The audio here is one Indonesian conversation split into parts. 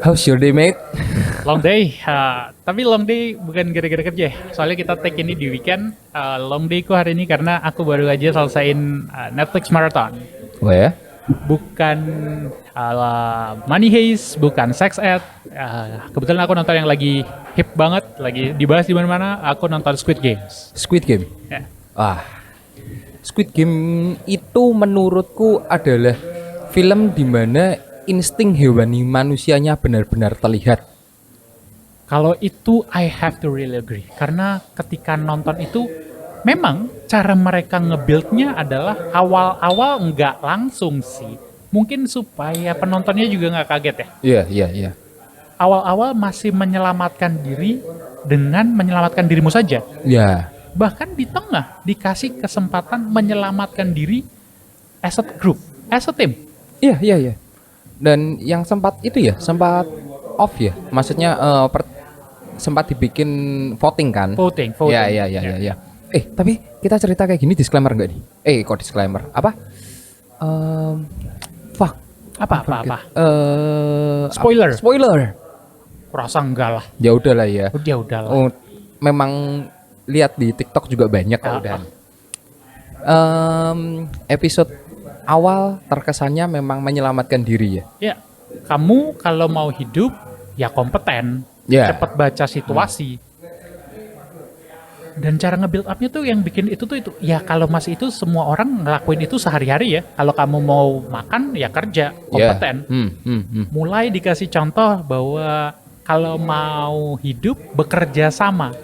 How's your day, mate? Long day, tapi long day bukan gara-gara kerja. Soalnya kita take ini di weekend. Long day ku hari ini karena aku baru aja selesaiin Netflix Marathon. Oh ya? Bukan Money Heist, bukan Sex Ed. Kebetulan aku nonton yang lagi hip banget, lagi dibahas di mana-mana. Aku nonton Squid Games. Squid Game. Ya. Squid Game itu menurutku adalah film di mana insting hewani manusianya benar-benar terlihat. Kalau itu I have to really agree. Karena ketika nonton itu memang cara mereka nge-build-nya adalah awal-awal nggak langsung sih. Mungkin supaya penontonnya juga nggak kaget ya. Iya. Awal-awal masih menyelamatkan diri dengan menyelamatkan dirimu saja. Ya, Bahkan di tengah dikasih kesempatan menyelamatkan diri as a group, as a team. iya. Dan yang sempat off ya. Maksudnya sempat dibikin voting kan? Voting. Iya. Tapi kita cerita kayak gini disclaimer enggak nih? Kok disclaimer? Apa? Fuck. Apa? Spoiler. Kurasa enggak lah. Ya udahlah ya. Ya udahlah. Oh, memang lihat di TikTok juga banyak ya udah. Episode awal terkesannya memang menyelamatkan diri ya. Ya, kamu kalau mau hidup ya kompeten, cepat baca situasi. Dan cara nge-build up-nya tuh yang bikin itu ya kalau masih itu semua orang ngelakuin itu sehari-hari ya. Kalau kamu mau makan ya kerja, kompeten. Mulai dikasih contoh bahwa kalau mau hidup bekerja sama.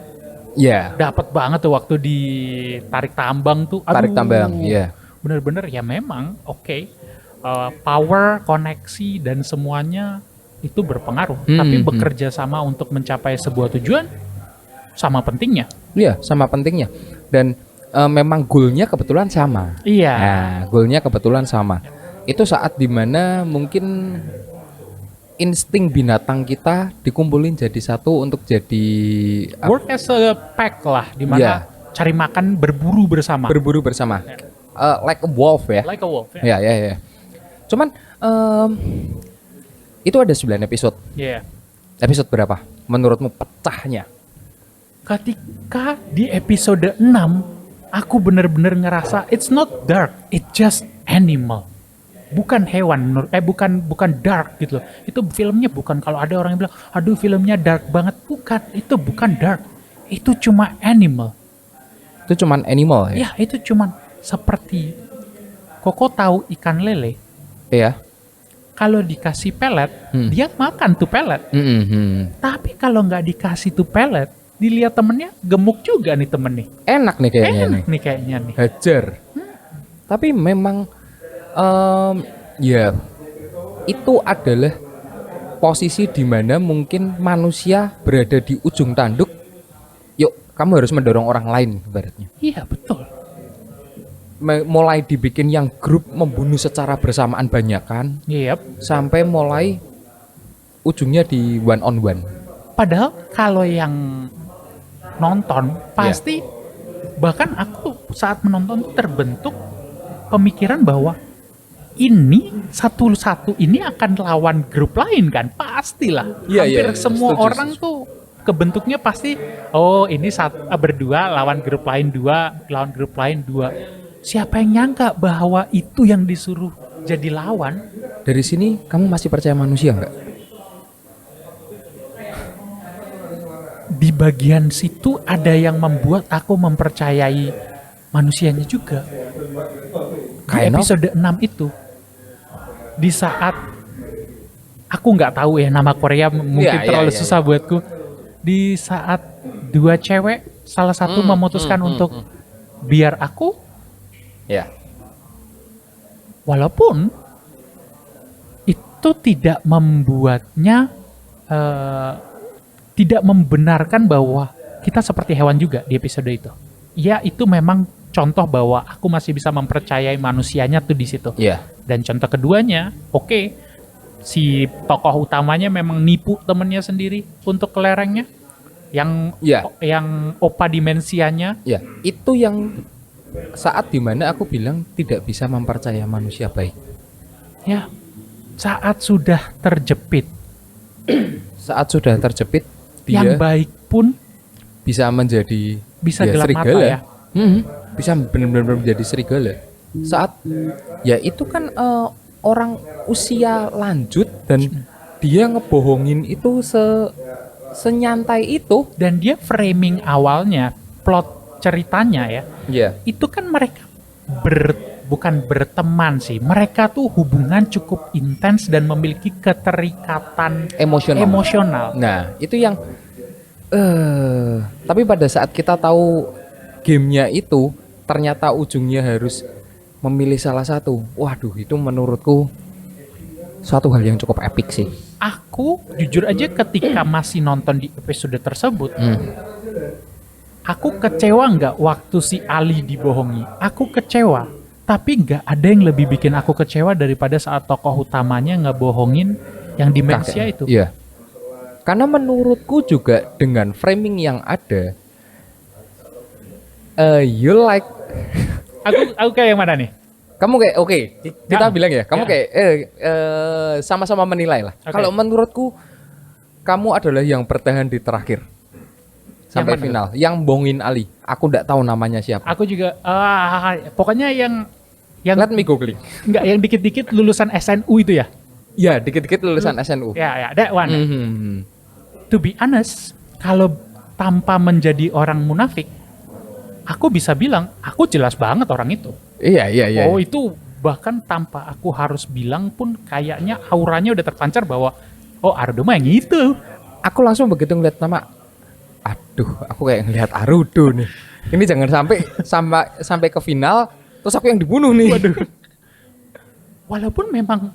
Dapat banget tuh waktu di tarik tambang tuh. Tarik tambang, iya. Bener-bener ya memang oke. Power, koneksi dan semuanya itu berpengaruh. Tapi bekerja sama untuk mencapai sebuah tujuan sama pentingnya. Iya, sama pentingnya. Dan memang goalnya kebetulan sama. Iya. Nah, goalnya kebetulan sama. Itu saat dimana mungkin insting binatang kita dikumpulin jadi satu untuk jadi work as a pack lah, dimana cari makan, berburu bersama. Like a wolf ya. Like a wolf. Ya. Cuman itu ada 9 episode. Iya. Episode berapa menurutmu pecahnya? Ketika di episode 6 aku bener-bener ngerasa it's not dark, it's just animal. Bukan hewan, bukan dark gitu loh. Itu filmnya bukan, kalau ada orang yang bilang, aduh filmnya dark banget. Bukan, itu bukan dark. Itu cuma animal. Itu cuman animal ya? Ya, itu cuma seperti, Koko tahu ikan lele? Iya. Kalau dikasih pelet, dia makan tuh pelet. Tapi kalau nggak dikasih tuh pelet, dilihat temennya, gemuk juga nih temennya. Enak nih kayaknya nih. Hajar. Tapi memang itu adalah posisi di mana mungkin manusia berada di ujung tanduk. Yuk, kamu harus mendorong orang lain ibaratnya. Iya, betul. Mulai dibikin yang grup membunuh secara bersamaan banyakan. Sampai mulai ujungnya di one on one. Padahal kalau yang nonton pasti bahkan aku saat menonton terbentuk pemikiran bahwa ini satu-satu ini akan lawan grup lain kan, pastilah. Hampir semua orang tuh kebentuknya pasti ini berdua lawan grup lain dua. Siapa yang nyangka bahwa itu yang disuruh jadi lawan? Dari sini kamu masih percaya manusia nggak? Di bagian situ ada yang membuat aku mempercayai manusianya juga. Di episode 6 itu, di saat aku nggak tahu ya nama Korea mungkin terlalu susah buatku. Di saat dua cewek, salah satu memutuskan untuk biar aku, walaupun itu tidak membuatnya tidak membenarkan bahwa kita seperti hewan juga di episode itu. Ya, itu memang contoh bahwa aku masih bisa mempercayai manusianya tuh di situ. Dan contoh keduanya, si tokoh utamanya memang nipu temennya sendiri untuk kelerengnya, yang opa dimensianya. Itu yang saat dimana aku bilang tidak bisa mempercayai manusia baik. Saat sudah terjepit Saat sudah terjepit, Yang dia baik pun bisa menjadi bisa ya, gelap mata serigala. ya. Bisa benar-benar menjadi serigala. Saat ya itu kan orang usia lanjut dan dia ngebohongin itu senyantai itu. Dan dia framing awalnya, plot ceritanya ya, Iya. itu kan mereka bukan berteman sih. Mereka tuh hubungan cukup intens dan memiliki keterikatan emosional. Nah, itu yang tapi pada saat kita tahu gamenya itu ternyata ujungnya harus memilih salah satu. Waduh, itu menurutku suatu hal yang cukup epic sih. Aku jujur aja ketika masih nonton di episode tersebut, aku kecewa nggak waktu si Ali dibohongi. Aku kecewa, tapi nggak ada yang lebih bikin aku kecewa daripada saat tokoh utamanya ngebohongin yang demensia Kakek. itu. Iya. Karena menurutku juga dengan framing yang ada, you like, Aku kayak yang mana nih? kamu kayak oke, kita Ya. bilang ya, kamu Ya. kayak sama-sama menilai lah. Oke. Kalau menurutku, kamu adalah yang bertahan di terakhir sampai mana final, yang bohongin Ali. Aku nggak tahu namanya siapa. Aku juga pokoknya yang Let me googling. nggak yang dikit-dikit lulusan SNU itu ya. Ya, dikit-dikit lulusan SNU. Ya, that one. Mhm. To be honest, kalau tanpa menjadi orang munafik, aku bisa bilang aku jelas banget orang itu. Iya. Oh, itu bahkan tanpa aku harus bilang pun kayaknya auranya udah terpancar bahwa oh Arudo mah yang itu. Aku langsung begitu ngeliat nama, aduh, aku kayak ngeliat Arudo nih. Ini jangan sampai ke final, terus aku yang dibunuh nih. Waduh. Walaupun memang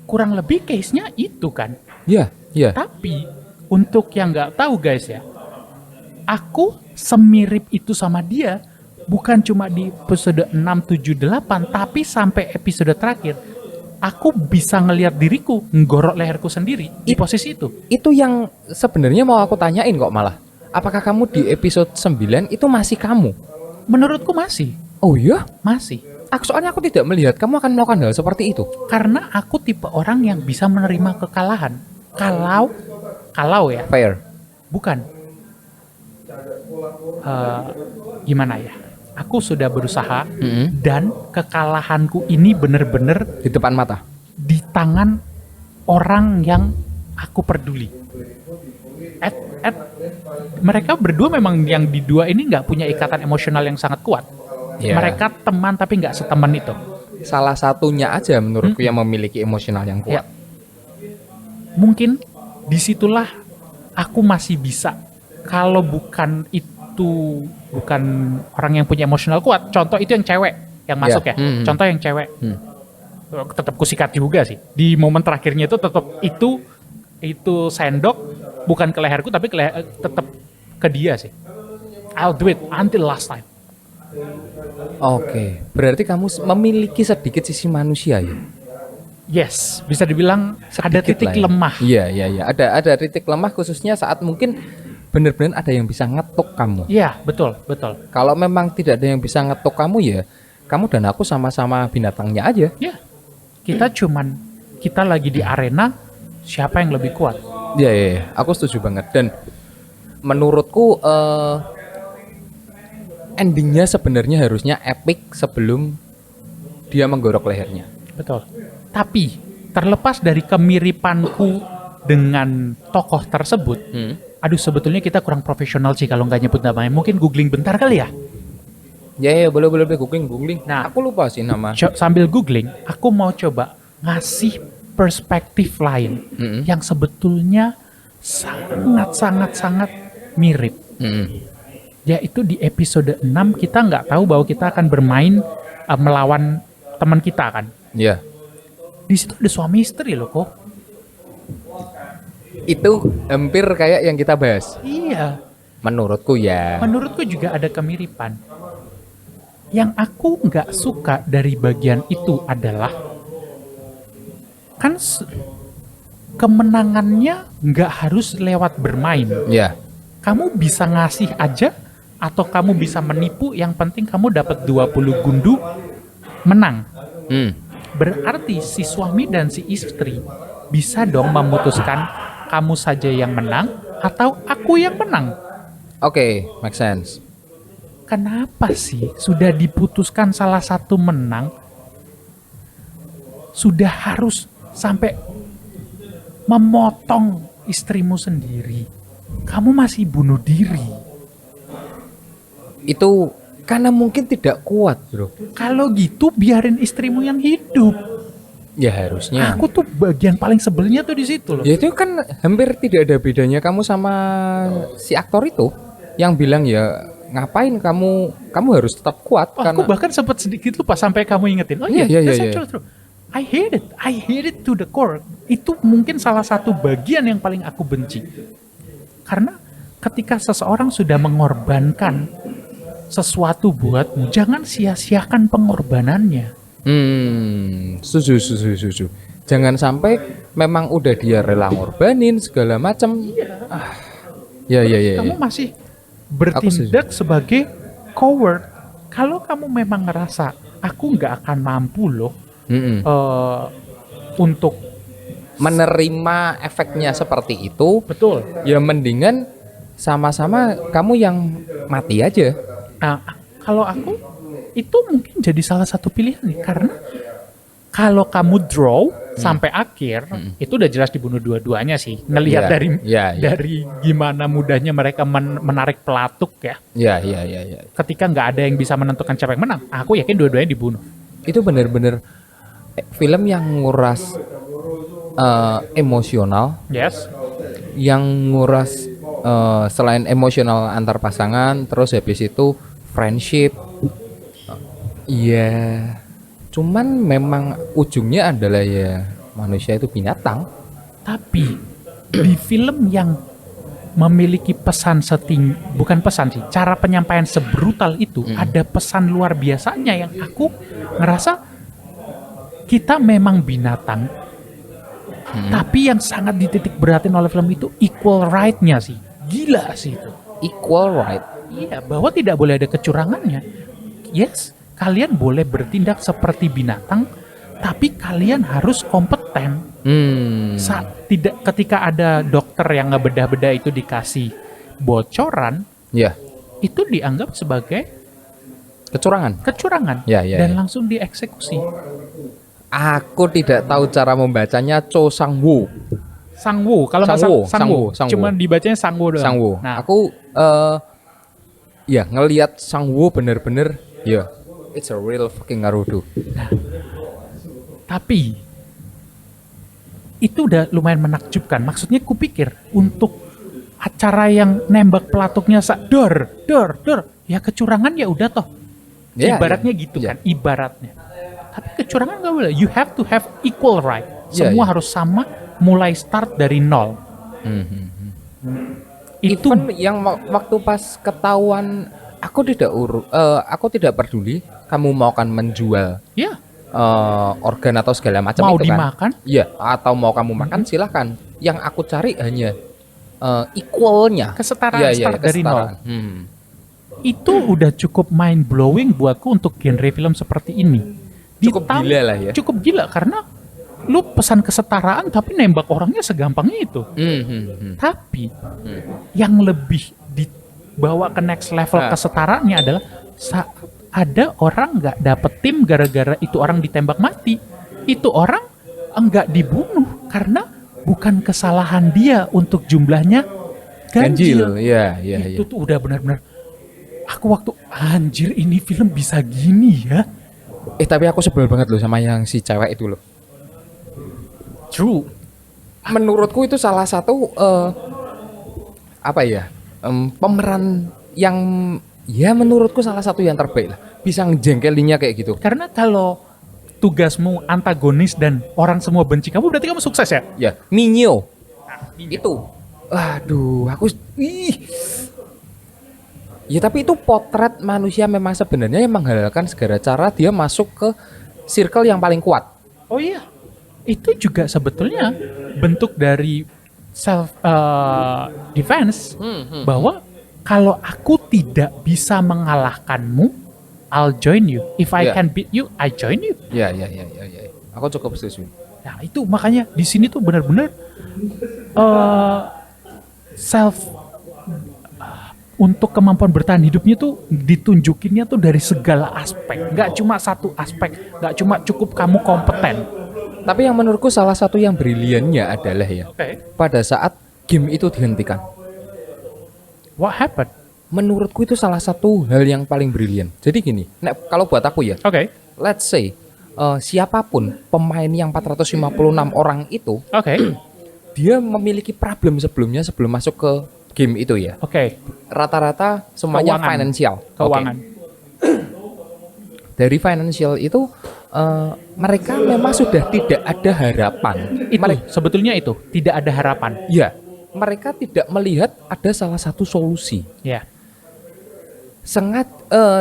kurang lebih case-nya itu kan. Iya. Tapi untuk yang nggak tahu guys ya, aku semirip itu sama dia bukan cuma di episode 6, 7, 8, tapi sampai episode terakhir aku bisa ngelihat diriku nggorok leherku sendiri di posisi itu. Itu yang sebenarnya mau aku tanyain kok malah. Apakah kamu di episode 9 itu masih kamu? Menurutku masih, Oh iya? masih. Soalnya aku tidak melihat kamu akan melakukan hal seperti itu. Karena aku tipe orang yang bisa menerima kekalahan. Kalau ya, Fair. bukan. Gimana ya? Aku sudah berusaha dan kekalahanku ini bener-bener Di depan mata. di tangan orang yang aku peduli. Mereka berdua memang yang di dua ini nggak punya ikatan emosional yang sangat kuat. Iya. Mereka teman tapi nggak seteman itu. Salah satunya aja menurutku yang memiliki emosional yang kuat. Ya. Mungkin disitulah aku masih bisa. Kalau bukan orang yang punya emosional kuat. Contoh itu yang cewek yang masuk ya. Contoh yang cewek. Tetap kusikat juga sih. Di momen terakhirnya itu tetap itu sendok bukan ke leherku tapi tetap ke dia sih. I'll do it until last time. Oke, berarti kamu memiliki sedikit sisi manusia ya? Yes, bisa dibilang ada Sedikit titik lah ya. lemah. Iya. Ada titik lemah khususnya saat mungkin benar-benar ada yang bisa ngetuk kamu. Iya, betul. Kalau memang tidak ada yang bisa ngetuk kamu ya, kamu dan aku sama-sama binatangnya aja. Ya, kita lagi di arena, siapa yang lebih kuat? Iya, aku setuju banget. Dan menurutku endingnya sebenarnya harusnya epic sebelum dia menggorok lehernya. Betul. Tapi terlepas dari kemiripanku dengan tokoh tersebut, aduh sebetulnya kita kurang profesional sih kalau nggak nyebut namanya. Mungkin googling bentar kali ya. Ya, boleh googling. Nah, Aku lupa sih nama. Sambil googling, aku mau coba ngasih perspektif lain yang sebetulnya sangat mirip. Yaitu di episode 6 kita nggak tahu bahwa kita akan bermain melawan teman kita kan. Iya. Di situ ada suami istri loh kok. Itu hampir kayak yang kita bahas. Iya. Menurutku ya. Menurutku juga ada kemiripan. Yang aku nggak suka dari bagian itu adalah kan kemenangannya nggak harus lewat bermain. Iya. Kamu bisa ngasih aja atau kamu bisa menipu, yang penting kamu dapat 20 gundu menang. Berarti si suami dan si istri bisa dong memutuskan kamu saja yang menang atau aku yang menang. Oke, make sense. Kenapa sih sudah diputuskan salah satu menang, sudah harus sampai memotong istrimu sendiri? Kamu masih bunuh diri. Itu karena mungkin tidak kuat, bro. Kalau gitu biarin istrimu yang hidup. Ya harusnya. Aku tuh bagian paling sebelnya tuh di situ loh. Ya itu kan hampir tidak ada bedanya kamu sama si aktor itu yang bilang ya ngapain kamu harus tetap kuat Aku bahkan sempat sedikit lupa sampai kamu ingetin. Oh iya, Iya, that's iya, actually true. I hate it to the core. Itu mungkin salah satu bagian yang paling aku benci. Karena ketika seseorang sudah mengorbankan sesuatu buatmu, jangan sia-siakan pengorbanannya. Setuju. Jangan sampai memang udah dia rela ngorbanin segala macam. Ya. Kamu masih bertindak sebagai coward. Kalau kamu memang ngerasa aku nggak akan mampu loh untuk menerima efeknya seperti itu, betul. ya mendingan sama-sama kamu yang mati aja. Nah, kalau aku itu mungkin jadi salah satu pilihan nih, karena kalau kamu draw sampai akhir, itu udah jelas dibunuh dua-duanya sih. Ngelihat dari gimana mudahnya mereka menarik pelatuk ya. Iya. Ketika nggak ada yang bisa menentukan siapa yang menang, aku yakin dua-duanya dibunuh. Itu benar-benar film yang nguras emosional, Yes. yang nguras selain emosional antar pasangan, terus habis itu friendship. Iya. Cuman memang ujungnya adalah ya manusia itu binatang. Tapi di film yang memiliki pesan bukan pesan sih, cara penyampaian sebrutal itu, ada pesan luar biasanya yang aku ngerasa kita memang binatang. Tapi yang sangat dititik beratin oleh film itu equal right-nya sih. Gila sih itu. Equal right. Iya, bahwa tidak boleh ada kecurangannya. Yes, kalian boleh bertindak seperti binatang, tapi kalian harus kompeten. Ketika ada dokter yang ngebedah-bedah itu dikasih bocoran, ya, itu dianggap sebagai kecurangan, Ya. dan langsung dieksekusi. Aku tidak tahu cara membacanya Cho Sang-woo. Sangwoo, kalau nggak Sangwoo. cuman dibacanya Sangwoo doang. Sang-woo. Nah, Aku ya ngelihat Sang-woo bener-bener ya it's a real fucking Naruto. tapi itu udah lumayan menakjubkan. Maksudnya kupikir untuk acara yang nembak pelatuknya dor, ya kecurangan ya udah toh. Ya, Ibaratnya ya. gitu Ya. kan, ibaratnya. Tapi kecurangan nggak boleh. You have to have equal right. Ya, Semua ya. harus sama, mulai start dari nol. Itu Even yang waktu pas ketahuan aku tidak peduli kamu mau kan menjual ya organ atau segala macam mau itu kan. dimakan. Iya, atau mau kamu makan silahkan. Yang aku cari hanya equalnya. Kesetaraan, start dari nol. Hmm. Itu udah cukup mind blowing buatku untuk genre film seperti ini. Cukup gila lah ya. Cukup gila karena lu pesan kesetaraan tapi nembak orangnya segampang itu. Tapi yang lebih dibawa ke next level kesetaraannya adalah saat ada orang nggak dapet tim gara-gara itu orang ditembak mati. Itu orang enggak dibunuh karena bukan kesalahan dia untuk jumlahnya ganjil. Iya. Itu tuh udah benar-benar aku waktu anjir ini film bisa gini ya. Tapi aku sebel banget loh sama yang si cewek itu loh. True. Menurutku itu salah satu pemeran yang ya menurutku salah satu yang terbaik lah. Bisa ngejengkelinnya kayak gitu. Karena kalau tugasmu antagonis dan orang semua benci kamu, berarti kamu sukses ya? Ya, Minyo. Itu. Aduh, Ya tapi itu potret manusia memang sebenarnya yang menghalalkan segala cara dia masuk ke circle yang paling kuat. Oh iya. Itu juga sebetulnya bentuk dari self defense bahwa kalau aku tidak bisa mengalahkanmu, I'll join you. If I can beat you, I join you. Ya. Aku cukup setuju. Nah, itu makanya di sini tuh benar-benar eh, self untuk kemampuan bertahan hidupnya tuh ditunjukinnya tuh dari segala aspek, nggak cuma satu aspek, nggak cuma cukup kamu kompeten. Tapi yang menurutku salah satu yang briliannya adalah ya, pada saat game itu dihentikan. What happened? Menurutku itu salah satu hal yang paling brilian. Jadi gini, kalau buat aku ya, let's say siapapun pemain yang 456 orang itu, dia memiliki problem sebelumnya sebelum masuk ke game itu ya. Rata-rata semuanya financial. Keuangan. Dari financial itu mereka memang sudah tidak ada harapan. Sebetulnya itu tidak ada harapan. Ya, mereka tidak melihat ada salah satu solusi. Ya.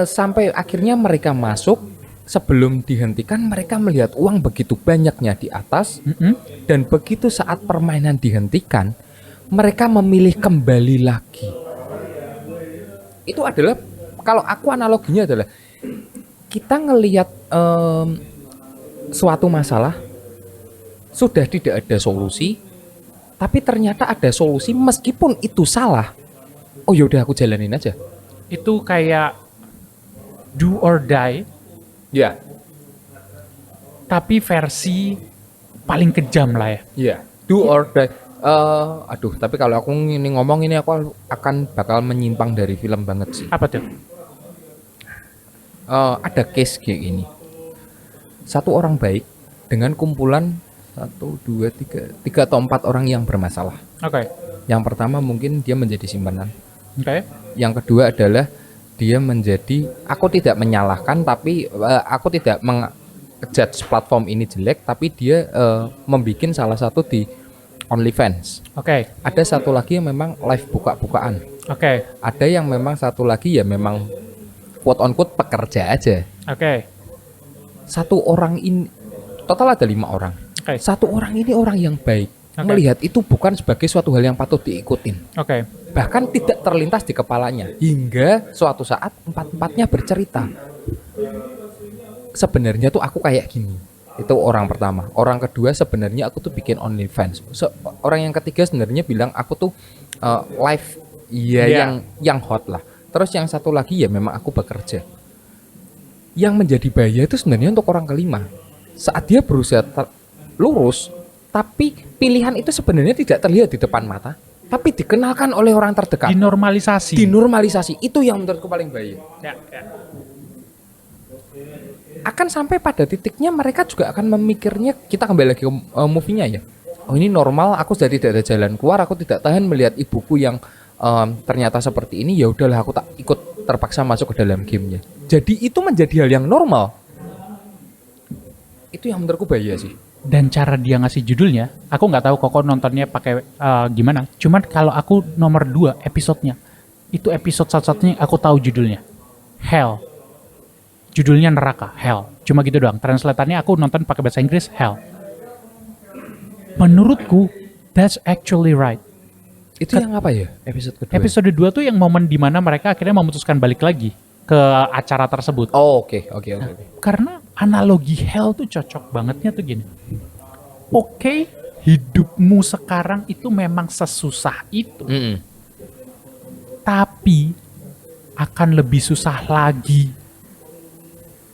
Sampai akhirnya mereka masuk, sebelum dihentikan mereka melihat uang begitu banyaknya di atas, dan begitu saat permainan dihentikan, mereka memilih kembali lagi. Itu adalah, kalau aku analoginya adalah kita ngelihat suatu masalah sudah tidak ada solusi, tapi ternyata ada solusi meskipun itu salah. Oh yaudah aku jalanin aja. Itu kayak do or die. Ya. Tapi versi paling kejam lah ya. Ya. Do or die. Tapi kalau aku ini ngomong ini aku akan bakal menyimpang dari film banget sih. Apa tuh? Ada case kayak gini. Satu orang baik dengan kumpulan 3 atau 4 orang yang bermasalah. Yang pertama mungkin dia menjadi simpanan. Yang kedua adalah dia menjadi, aku tidak menyalahkan tapi aku tidak menjudge platform ini jelek, tapi dia membuat salah satu di OnlyFans. Ada satu lagi yang memang live buka-bukaan. Ada yang memang satu lagi ya memang quote on quote pekerja aja. Satu orang ini total ada 5 orang. Satu orang ini orang yang baik. Melihat itu bukan sebagai suatu hal yang patut diikutin. Bahkan tidak terlintas di kepalanya hingga suatu saat 4-empatnya bercerita. Sebenarnya tuh aku kayak gini. Itu orang pertama. Orang kedua sebenarnya aku tuh bikin OnlyFans. Orang yang ketiga sebenarnya bilang aku tuh live yang hot lah. Terus yang satu lagi ya memang aku bekerja. Yang menjadi bahaya itu sebenarnya untuk orang kelima. Saat dia berusaha lurus, tapi pilihan itu sebenarnya tidak terlihat di depan mata, tapi dikenalkan oleh orang terdekat. Dinormalisasi. Itu yang menurutku paling bahaya. Akan sampai pada titiknya mereka juga akan memikirnya, kita kembali lagi ke movie-nya ya. Oh ini normal, aku sudah tidak ada jalan keluar, aku tidak tahan melihat ibuku yang ternyata seperti ini, ya udahlah aku tak ikut terpaksa masuk ke dalam gamenya. Jadi itu menjadi hal yang normal. Itu yang menurutku bahaya sih. Dan cara dia ngasih judulnya, aku nggak tahu Koko nontonnya pakai gimana. Cuman kalau aku nomor 2 episodenya, itu episode satu-satunya aku tahu judulnya. Hell. Judulnya neraka, Hell. Cuma gitu doang. Translatannya aku nonton pakai bahasa Inggris, Hell. Menurutku, that's actually right. Itu yang apa ya? Episode kedua. Episode 2 tuh yang momen dimana mereka akhirnya memutuskan balik lagi ke acara tersebut. Oke. Karena analogi Hell tuh cocok bangetnya tuh gini. Oke, hidupmu sekarang itu memang sesusah itu. Tapi akan lebih susah lagi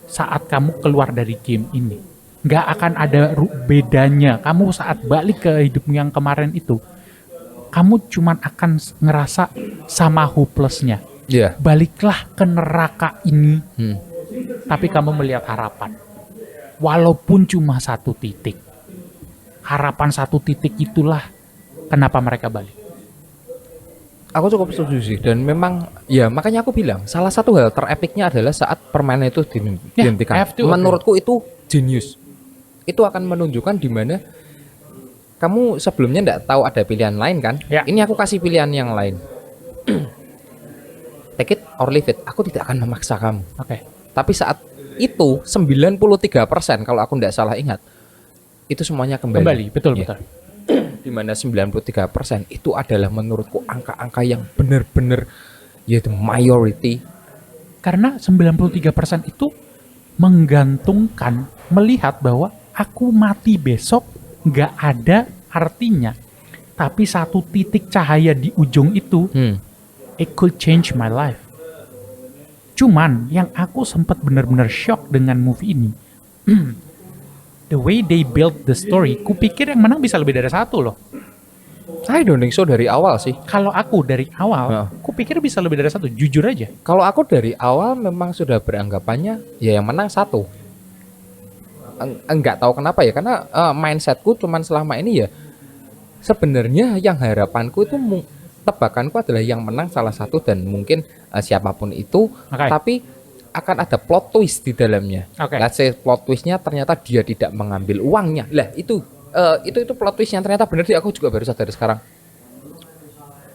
saat kamu keluar dari game ini. Nggak akan ada bedanya. Kamu saat balik ke hidupmu yang kemarin itu, kamu cuman akan ngerasa sama hopelessnya. Baliklah ke neraka ini, tapi kamu melihat harapan. Walaupun cuma 1 titik. Harapan 1 titik itulah kenapa mereka balik. Aku cukup setuju sih, dan memang ya makanya aku bilang salah satu hal terepiknya adalah saat permainan itu dihentikan. Menurutku itu genius. Itu akan menunjukkan di mana kamu sebelumnya tidak tahu ada pilihan lain kan? Ini aku kasih pilihan yang lain. Take it or leave it. Aku tidak akan memaksa kamu. Tapi saat itu 93% kalau aku tidak salah ingat, itu semuanya kembali. Betul. Di mana 93% itu adalah menurutku angka-angka yang benar-benar yaitu majority. Karena 93% itu menggantungkan melihat bahwa aku mati besok nggak ada artinya. Tapi satu titik cahaya di ujung itu, it could change my life. Cuman yang aku sempat benar-benar shock dengan movie ini, the way they build the story, kupikir yang menang bisa lebih dari satu loh. I don't think so dari awal sih. Kalau aku dari awal, kupikir bisa lebih dari satu, jujur aja. Kalau aku dari awal memang sudah beranggapannya ya yang menang satu. Enggak tahu kenapa ya, karena mindsetku cuman selama ini ya sebenarnya yang harapanku itu tebakanku adalah yang menang salah satu dan mungkin siapapun itu, tapi akan ada plot twist di dalamnya. Let's say plot twistnya ternyata dia tidak mengambil uangnya. Lah itu plot twist yang ternyata benar sih, aku juga baru sadar sekarang.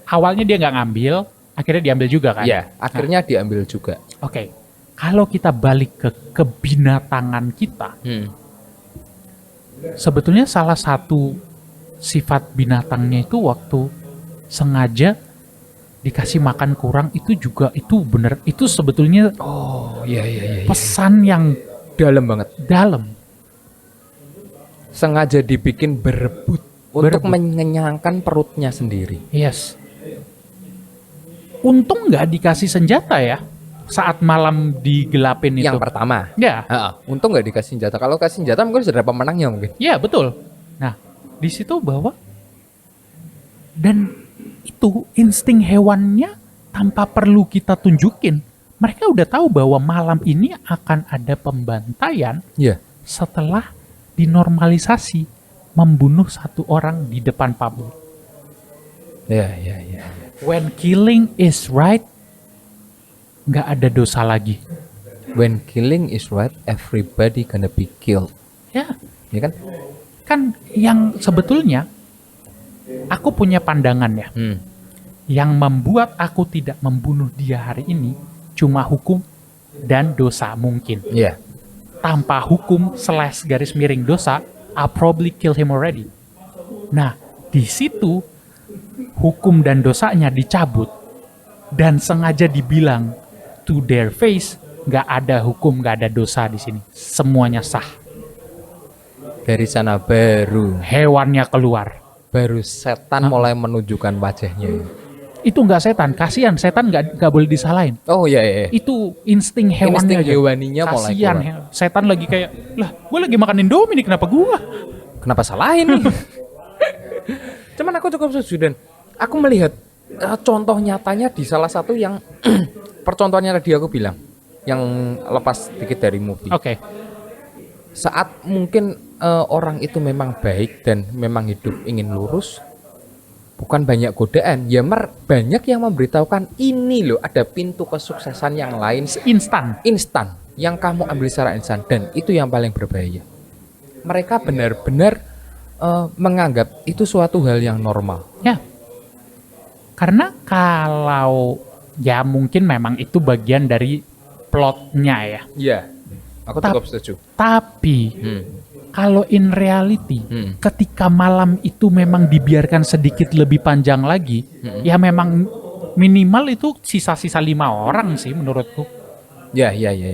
Awalnya dia nggak ngambil, akhirnya diambil juga kan? Iya, akhirnya diambil juga. Oke. Kalau kita balik ke kebinatangan kita, sebetulnya salah satu sifat binatangnya itu waktu sengaja dikasih makan kurang itu juga itu bener, itu sebetulnya pesan yang dalam banget. Dalam. Sengaja dibikin berebut untuk mengenyangkan perutnya sendiri. Yes. Untung nggak dikasih senjata ya saat malam digelapin itu. Yang pertama. Ya. Untung nggak dikasih senjata. Kalau kasih senjata mungkin sudah ada pemenangnya mungkin. Ya betul. Nah di situ bahwa dan itu insting hewannya tanpa perlu kita tunjukin. Mereka udah tahu bahwa malam ini akan ada pembantaian. Setelah dinormalisasi membunuh satu orang di depan publik. Ya. When killing is right, nggak ada dosa lagi. When killing is right, everybody gonna be killed. Ya kan? Kan yang sebetulnya aku punya pandangan ya. Yang membuat aku tidak membunuh dia hari ini cuma hukum dan dosa mungkin. Tanpa hukum / garis miring dosa, I'll probably kill him already. Nah, di situ hukum dan dosanya dicabut dan sengaja dibilang to their face, nggak ada hukum, nggak ada dosa di sini. Semuanya sah. Dari sana baru hewannya keluar. Baru setan mulai menunjukkan wajahnya. Itu nggak setan, kasihan setan nggak boleh disalahin. Oh iya. Itu insting hewannya. Insting hewaninya mulai kasihan, setan lagi kayak, lah gue lagi makan Indomie nih, kenapa salahin nih? Cuman aku cukup setuju dan aku melihat contoh nyatanya di salah satu yang percontohannya tadi aku bilang, yang lepas dikit dari movie. Saat mungkin orang itu memang baik dan memang hidup ingin lurus, bukan banyak godaan, ya banyak yang memberitahukan ini loh ada pintu kesuksesan yang lain instan yang kamu ambil secara instan, dan itu yang paling berbahaya. Mereka benar-benar menganggap itu suatu hal yang normal. Ya, karena kalau ya mungkin memang itu bagian dari plotnya ya. Iya, aku cukup setuju. Tapi kalau in reality, ketika malam itu memang dibiarkan sedikit lebih panjang lagi, ya memang minimal itu sisa-sisa 5 orang sih menurutku. Ya.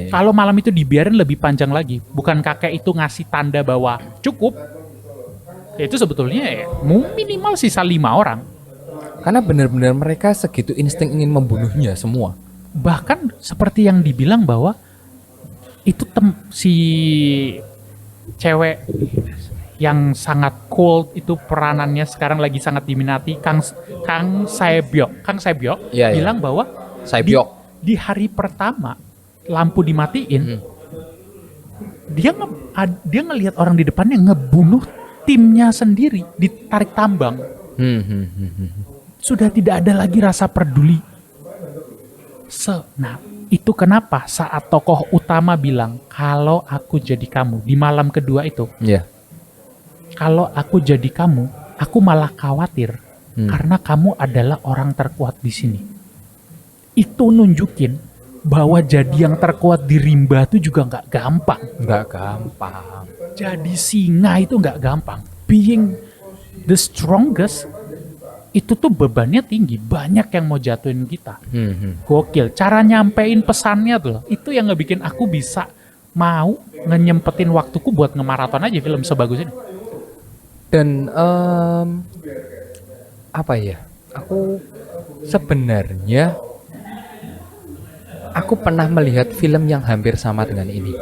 Kalau malam itu dibiarin lebih panjang lagi, bukan kakek itu ngasih tanda bahwa cukup, ya itu sebetulnya ya, minimal sisa 5 orang. Karena benar-benar mereka segitu insting ingin membunuhnya semua. Bahkan seperti yang dibilang bahwa itu si cewek yang sangat cool itu peranannya sekarang lagi sangat diminati, Kang Sae-byok bilang bahwa di hari pertama lampu dimatiin, dia ngelihat orang di depannya ngebunuh timnya sendiri, ditarik tambang. Sudah tidak ada lagi rasa peduli. Nah, itu kenapa saat tokoh utama bilang, kalau aku jadi kamu, di malam kedua itu, kalau aku jadi kamu, aku malah khawatir, karena kamu adalah orang terkuat di sini. Itu nunjukin bahwa jadi yang terkuat di rimba itu juga nggak gampang. Jadi singa itu nggak gampang. Being the strongest, itu tuh bebannya tinggi, banyak yang mau jatuhin kita. Gokil, cara nyampein pesannya tuh, itu yang ngebikin aku bisa mau nyempetin waktuku buat ngemaraton aja film sebagus ini. Dan apa ya? Aku sebenarnya pernah melihat film yang hampir sama dengan ini.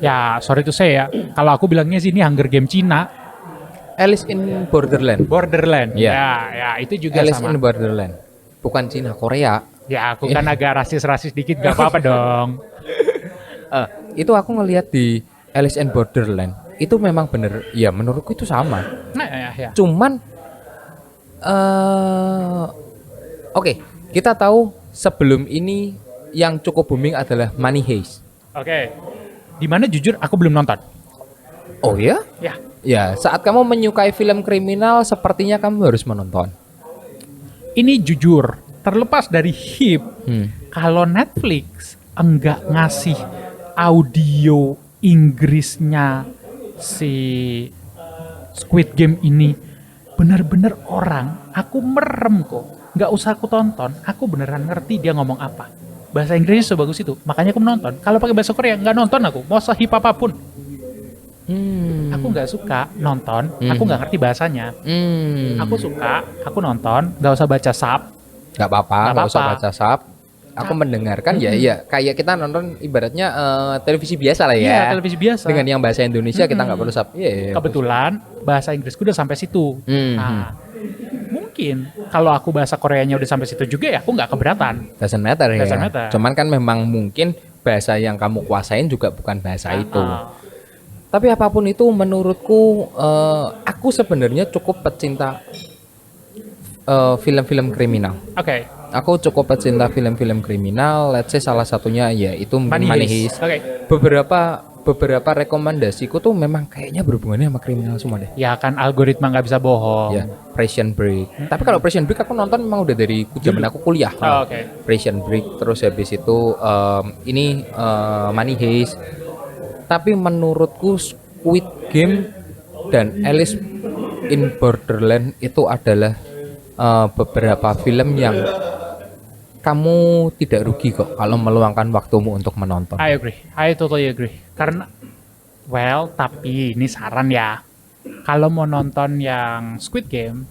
Ya, sorry to say ya. Kalau aku bilangnya sih ini Hunger Game Cina. Alice in Borderland. Borderland. Ya. Ya, itu juga Alice sama. in Borderland. Bukan Cina, Korea. Ya, aku kan agak rasis-rasis dikit, gak apa-apa dong. Itu aku ngelihat di Alice in Borderland. Itu memang bener, ya menurutku itu sama. Nah, ya. Cuman, oke, kita tahu sebelum ini yang cukup booming adalah Money Heist. Oke. Dimana jujur aku belum nonton. Oh ya? Ya. Ya, saat kamu menyukai film kriminal, sepertinya kamu harus menonton. Ini jujur, terlepas dari HIP, kalau Netflix enggak ngasih audio Inggrisnya si Squid Game ini, bener-bener orang, aku merem kok. Nggak usah aku tonton, aku beneran ngerti dia ngomong apa. Bahasa Inggrisnya sebagus itu, makanya aku menonton. Kalau pakai bahasa Korea, nggak nonton aku, mau sehip apapun. Aku nggak suka nonton, aku nggak ngerti bahasanya. Aku suka, aku nonton, nggak usah baca sub. Nggak apa-apa, nggak usah baca sub. Aku mendengarkan ya kayak kita nonton ibaratnya televisi biasa lah ya. Iya, televisi biasa. Dengan yang bahasa Indonesia kita nggak perlu sub. Yeah, kebetulan bahasa Inggrisku udah sampai situ. Nah, mungkin kalau aku bahasa Koreanya udah sampai situ juga ya aku nggak keberatan. Doesn't matter ya. Doesn't matter. Cuman kan memang mungkin bahasa yang kamu kuasain juga bukan bahasa itu. Tapi apapun itu menurutku aku sebenarnya cukup pecinta film-film kriminal. Oke. Aku cukup pecinta film-film kriminal. Let's say salah satunya ya itu Money Heist. Okay. Beberapa rekomendasiku tuh memang kayaknya berhubungannya sama kriminal semua deh. Ya kan algoritma nggak bisa bohong. Ya, Prison Break. Tapi kalau Prison Break aku nonton memang udah dari zaman aku kuliah. Oke. Prison Break, terus habis itu ini Money Heist. Tapi menurutku Squid Game dan Alice in Borderland itu adalah beberapa film yang kamu tidak rugi kok kalau meluangkan waktumu untuk menonton. I agree. I totally agree. Karena, tapi ini saran ya. Kalau mau nonton yang Squid Game,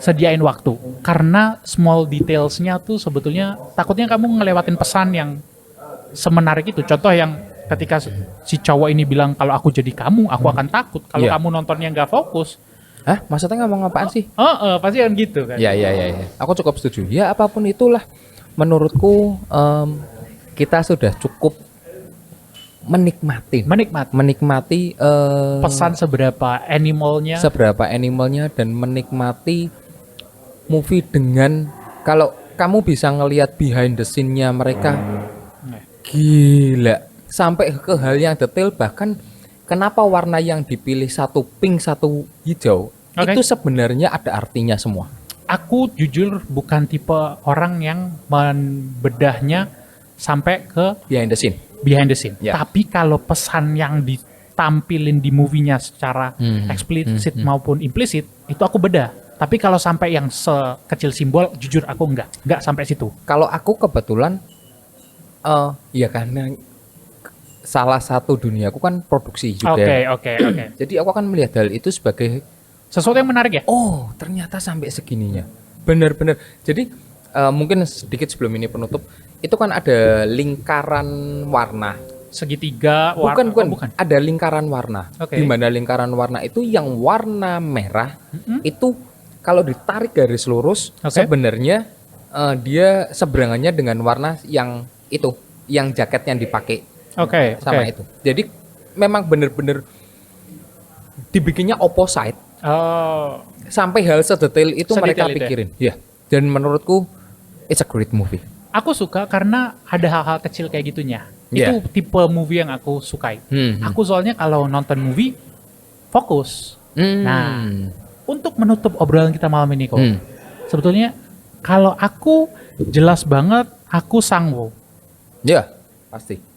sediain waktu. Karena small detailsnya tuh sebetulnya takutnya kamu ngelewatin pesan yang semenarik itu. Contoh yang ketika si cowok ini bilang kalau aku jadi kamu, aku akan takut. Kalau kamu nontonnya nggak fokus. Hah? Maksudnya ngomong apaan sih? Pasti kan gitu kan. Ya. Aku cukup setuju. Ya apapun itulah, menurutku kita sudah cukup menikmati pesan seberapa animalnya dan menikmati movie dengan kalau kamu bisa ngelihat behind the scene-nya mereka gila sampai ke hal yang detail, bahkan kenapa warna yang dipilih satu pink satu hijau itu sebenarnya ada artinya semua. Aku jujur bukan tipe orang yang membedahnya sampai ke behind the scene. Tapi kalau pesan yang ditampilin di movie-nya secara eksplisit maupun implisit itu aku bedah. Tapi kalau sampai yang sekecil simbol, jujur aku enggak sampai situ. Kalau aku kebetulan ya karena salah satu duniaku kan produksi juga. Oke. Jadi aku akan melihat hal itu sebagai sesuatu yang menarik ya? Oh, ternyata sampai segininya. Benar-benar. Jadi mungkin sedikit sebelum ini penutup, itu kan ada lingkaran warna. Segitiga warna. Bukan. Ada lingkaran warna. Di mana lingkaran warna itu yang warna merah itu kalau ditarik garis lurus sebenarnya dia seberangannya dengan warna yang itu, yang jaket yang dipakai. Sama itu. Jadi memang benar-benar dibikinnya opposite. Sampai hal sedetail itu mereka pikirin. Ya. Dan menurutku it's a great movie. Aku suka karena ada hal-hal kecil kayak gitunya. Itu tipe movie yang aku sukai. Aku soalnya kalau nonton movie fokus. Nah, untuk menutup obrolan kita malam ini kok. Sebetulnya kalau aku jelas banget aku Sang-woo. Ya, pasti.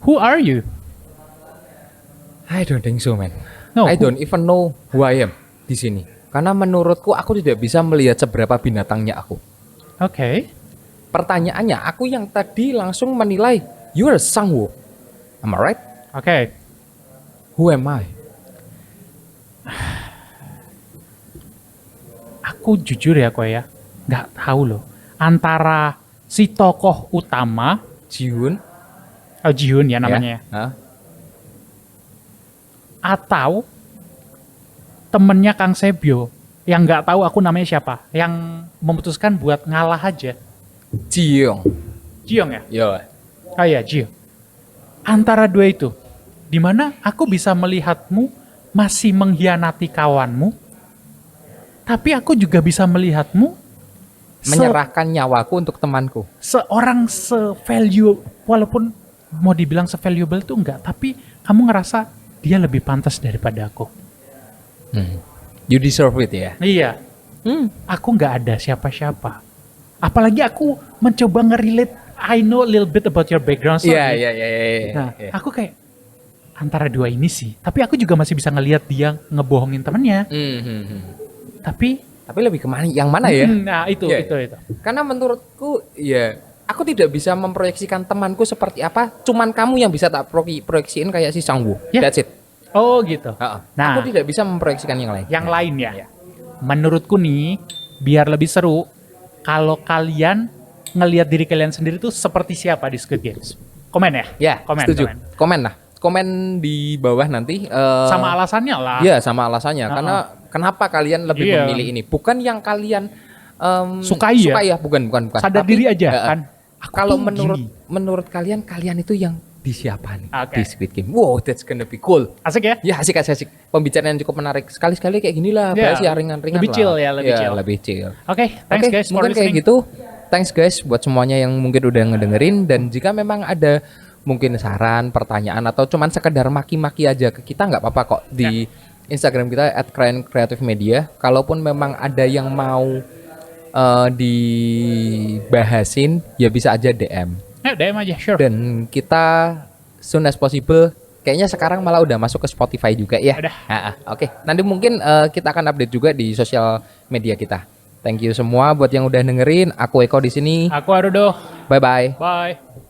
Who are you? I don't think so, man. No, I don't even know who I am di sini. Karena menurutku aku tidak bisa melihat seberapa binatangnya aku. Pertanyaannya, aku yang tadi langsung menilai you are Sang-woo. Am I right? Who am I? Aku aku jujur ya kok ya, nggak tahu loh antara si tokoh utama Jihoon Jihoon ya namanya, ya. Atau temennya Kang Sebio yang nggak tahu aku namanya siapa, yang memutuskan buat ngalah aja. Jiyoung Jiyoung ya? yo. Oh iya, Jiyoung. Antara dua itu, dimana aku bisa melihatmu masih mengkhianati kawanmu, tapi aku juga bisa melihatmu Menyerahkan nyawaku untuk temanku. seorang se-value, walaupun mau dibilang se-valuable tuh enggak, tapi kamu ngerasa dia lebih pantas daripada aku. You deserve it ya. Iya. Aku nggak ada siapa-siapa. Apalagi aku mencoba nge-relate, I know a little bit about your background story. Iya. Nah, aku kayak antara dua ini sih. Tapi aku juga masih bisa ngelihat dia ngebohongin temennya. Tapi lebih kemana? Yang mana ya? nah itu. Karena menurutku ya, aku tidak bisa memproyeksikan temanku seperti apa. Cuman kamu yang bisa tak proyeksiin kayak si Sangwoo. Yeah. That's it. Oh gitu. Nah, aku tidak bisa memproyeksikan yang lain. Yang lain ya. Menurutku nih, biar lebih seru, kalau kalian ngelihat diri kalian sendiri tuh seperti siapa di Squid Games? Komen ya? Ya, setuju. Komen lah. Komen di bawah nanti. Sama alasannya lah. Iya, sama alasannya. Karena kenapa kalian lebih memilih ini? Bukan yang kalian sukai ya? Bukan. Sadar diri aja kan. Kalau menurut kalian itu yang di siapa nih di Squid Game? Wow, that's gonna be cool. Asik ya? Ya, asik. Pembicaraan yang cukup menarik. Sekali-sekali kayak gini lah, bahas ya ringan-ringan lebih lah. Lebih chill. Oke, thanks guys for listening. Mungkin kayak gitu. Thanks guys buat semuanya yang mungkin udah ngedengerin, dan jika memang ada mungkin saran, pertanyaan, atau cuman sekedar maki-maki aja ke kita, nggak apa-apa kok di Instagram kita @crayon_creative_media. Kalaupun memang ada yang mau dibahasin, ya bisa aja DM. DM aja, sure. Dan kita soon as possible, kayaknya sekarang malah udah masuk ke Spotify juga ya. Oke. Nanti mungkin kita akan update juga di sosial media kita. Thank you semua buat yang udah dengerin. Aku Eko di sini. Aku Arudo. Bye. Bye.